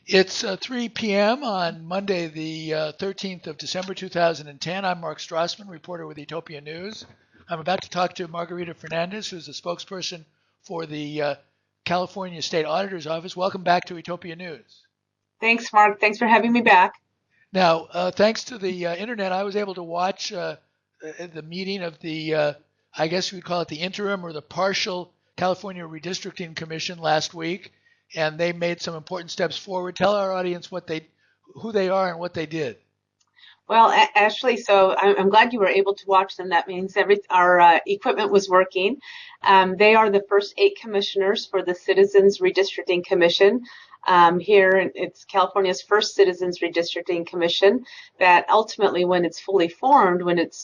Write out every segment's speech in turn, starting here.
It's 3 p.m. on Monday, the 13th of December, 2010. I'm Mark Strassman, reporter with Utopia News. I'm about to talk to Margarita Fernandez, who's the spokesperson for the California State Auditor's Office. Welcome back to Utopia News. Thanks, Mark. Thanks for having me back. Now, thanks to the internet, I was able to watch the meeting of the, I guess we'd call it the interim or the partial California Redistricting Commission last week, and they made some important steps forward. Tell our audience who they are and what they did. Well, Ashley, so I'm glad you were able to watch them. That means our equipment was working. They are the first 8 commissioners for the Citizens Redistricting Commission. Here, it's California's first Citizens Redistricting Commission that ultimately, when it's fully formed,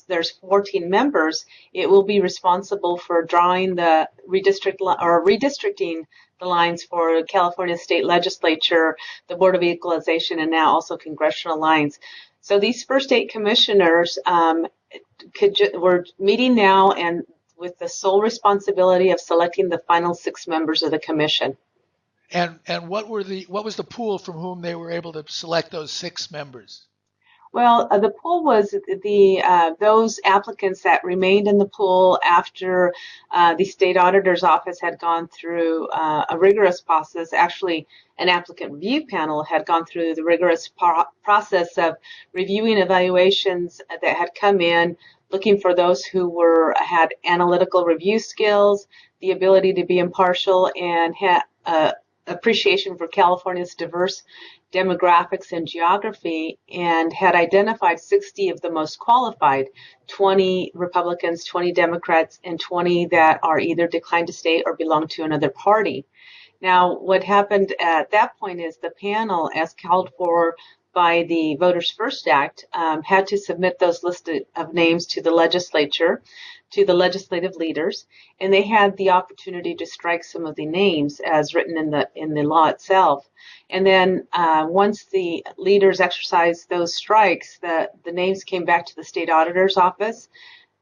there's 14 members, it will be responsible for drawing the redistricting the lines for California State Legislature, the Board of Equalization, and now also congressional lines. So these first 8 commissioners we're meeting now and with the sole responsibility of selecting the final 6 members of the commission. And what was the pool from whom they were able to select those 6 members? Well, the pool was those applicants that remained in the pool after the state auditor's office had gone through a rigorous process. Actually, an applicant review panel had gone through the rigorous process of reviewing evaluations that had come in, looking for those who had analytical review skills, the ability to be impartial, and had appreciation for California's diverse demographics and geography, and had identified 60 of the most qualified, 20 Republicans, 20 Democrats, and 20 that are either declined to state or belong to another party. Now, what happened at that point is the panel, as called for by the Voters First Act, had to submit those lists of names to the legislature, to the legislative leaders, and they had the opportunity to strike some of the names as written in the law itself. And then once the leaders exercised those strikes, the names came back to the state auditor's office.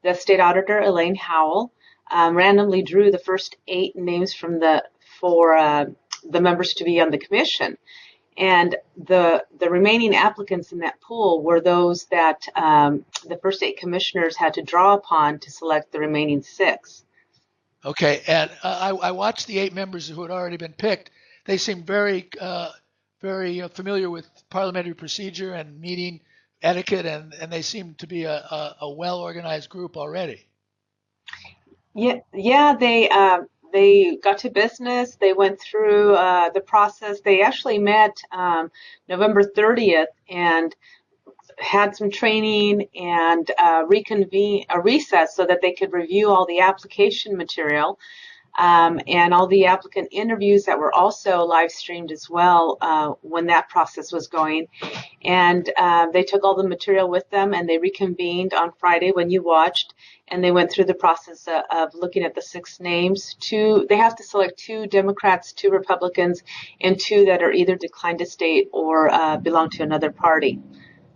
The state auditor, Elaine Howell, randomly drew the first 8 names for the members to be on the commission. And the remaining applicants in that pool were those that the first 8 commissioners had to draw upon to select the remaining 6. Okay, and I watched the 8 members who had already been picked. They seemed very familiar with parliamentary procedure and meeting etiquette, and they seemed to be a well-organized group already. Yeah, they got to business. They went through the process. They actually met November 30th and had some training and reconvene a recess so that they could review all the application material and all the applicant interviews that were also live streamed as well when that process was going. And they took all the material with them and they reconvened on Friday when you watched, and they went through the process of looking at the 6 names. They have to select 2 Democrats, 2 Republicans, and 2 that are either declined to state or belong to another party.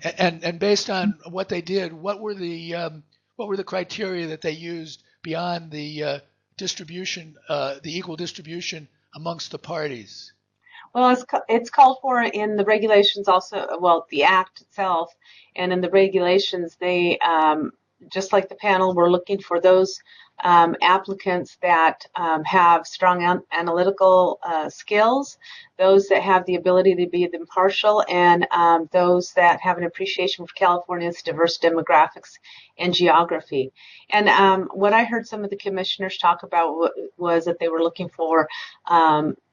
And based on what they did, what were the criteria that they used beyond the distribution, the equal distribution amongst the parties? Well, it's called for in the regulations also, well, the act itself, and in the regulations, they, just like the panel, were looking for those applicants that have strong analytical skills, those that have the ability to be impartial, and those that have an appreciation for California's diverse demographics and geography. And what I heard some of the commissioners talk about was that they were looking for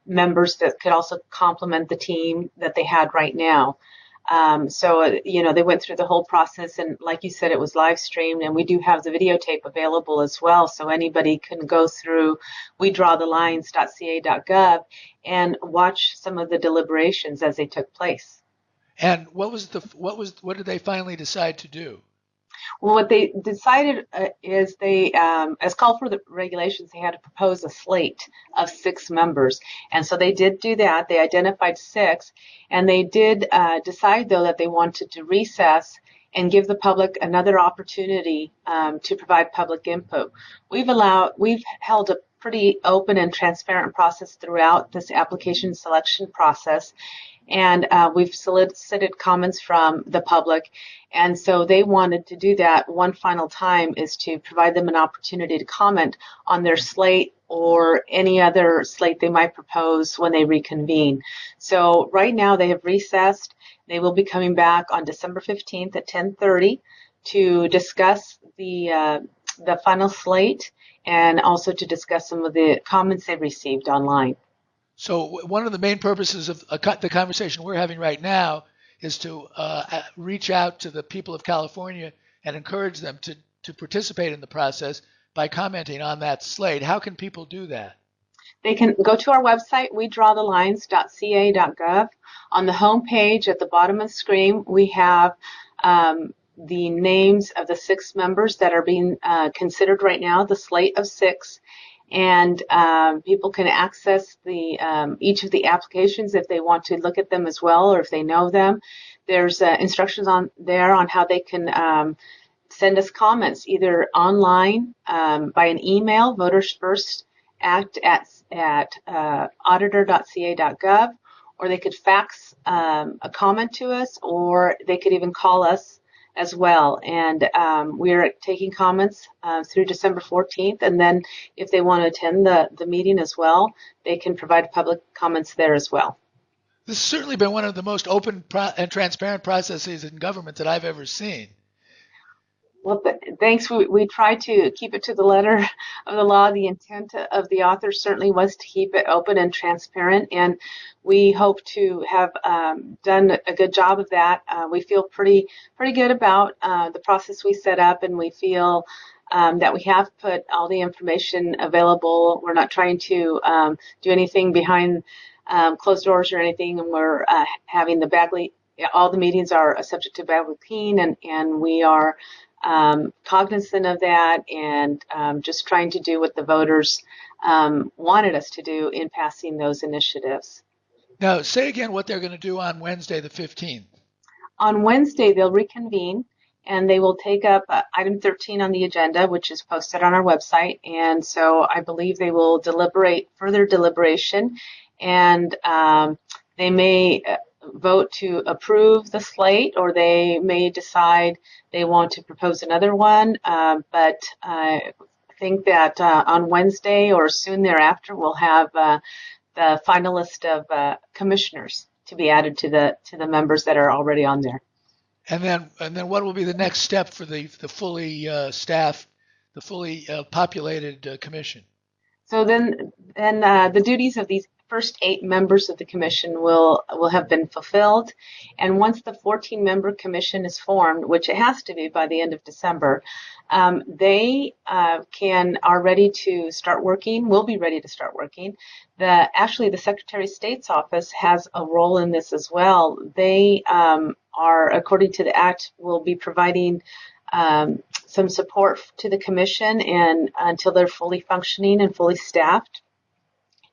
members that could also complement the team that they had right now. They went through the whole process, and like you said, it was live streamed, and we do have the videotape available as well, so anybody can go through wedrawthelines.ca.gov and watch some of the deliberations as they took place. And what did they finally decide to do? Well, what they decided is they, as called for the regulations, they had to propose a slate of 6 members. And so they did do that. They identified 6. And they did decide, though, that they wanted to recess and give the public another opportunity to provide public input. We've held a pretty open and transparent process throughout this application selection process. And we've solicited comments from the public. And so they wanted to do that one final time, is to provide them an opportunity to comment on their slate or any other slate they might propose when they reconvene. So right now they have recessed. They will be coming back on December 15th at 10:30 to discuss the final slate and also to discuss some of the comments they received online. So one of the main purposes of the conversation we're having right now is to reach out to the people of California and encourage them to participate in the process by commenting on that slate. How can people do that? They can go to our website, wedrawthelines.ca.gov. On the home page at the bottom of the screen, we have the names of the 6 members that are being considered right now, the slate of 6. And people can access each of the applications if they want to look at them as well, or if they know them. There's instructions on there on how they can send us comments, either online by an email, votersfirstact at auditor.ca.gov, or they could fax a comment to us, or they could even call us as well. And we're taking comments through December 14th. And then if they want to attend the meeting as well, they can provide public comments there as well. This has certainly been one of the most open and transparent processes in government that I've ever seen. Well, thanks. We try to keep it to the letter of the law. The intent of the author certainly was to keep it open and transparent, and we hope to have done a good job of that. We feel pretty good about the process we set up, and we feel that we have put all the information available. We're not trying to do anything behind closed doors or anything, and we're having all the meetings are subject to Bagley Clean, and we are cognizant of that, and just trying to do what the voters wanted us to do in passing those initiatives. Now, say again what they're going to do on Wednesday, the 15th. On Wednesday, they'll reconvene, and they will take up item 13 on the agenda, which is posted on our website. And so I believe they will further deliberation, and they may vote to approve the slate, or they may decide they want to propose another one. But I think that on Wednesday or soon thereafter, we'll have the final list of commissioners to be added to the members that are already on there. And then what will be the next step for the fully fully populated commission? So then the duties of these first 8 members of the commission will have been fulfilled, and once the 14-member commission is formed, which it has to be by the end of December, they are ready to start working. Will be ready to start working. Actually, the Secretary of State's office has a role in this as well. They are, according to the Act, will be providing some support to the commission and until they're fully functioning and fully staffed.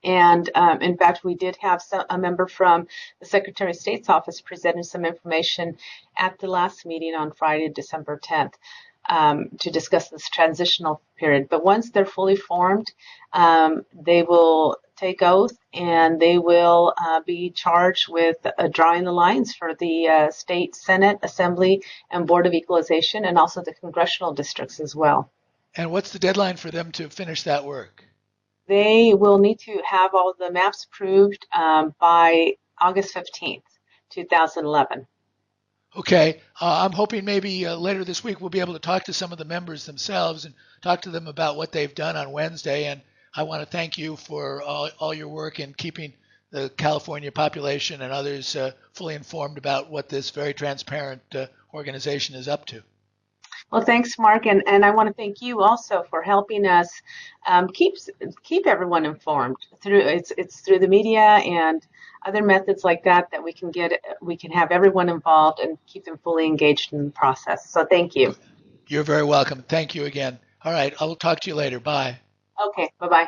And in fact, we did have a member from the Secretary of State's office presenting some information at the last meeting on Friday, December 10th, to discuss this transitional period. But once they're fully formed, they will take oath, and they will be charged with drawing the lines for the state Senate, Assembly, and Board of Equalization, and also the congressional districts as well. And what's the deadline for them to finish that work? They will need to have all the maps approved by August 15th, 2011. Okay. I'm hoping maybe later this week we'll be able to talk to some of the members themselves and talk to them about what they've done on Wednesday. And I want to thank you for all your work in keeping the California population and others fully informed about what this very transparent organization is up to. Well, thanks, Mark, and I want to thank you also for helping us keep everyone informed through it's through the media and other methods like that we can have everyone involved and keep them fully engaged in the process. So thank you. You're very welcome. Thank you again. All right, I will talk to you later. Bye. Okay, bye-bye.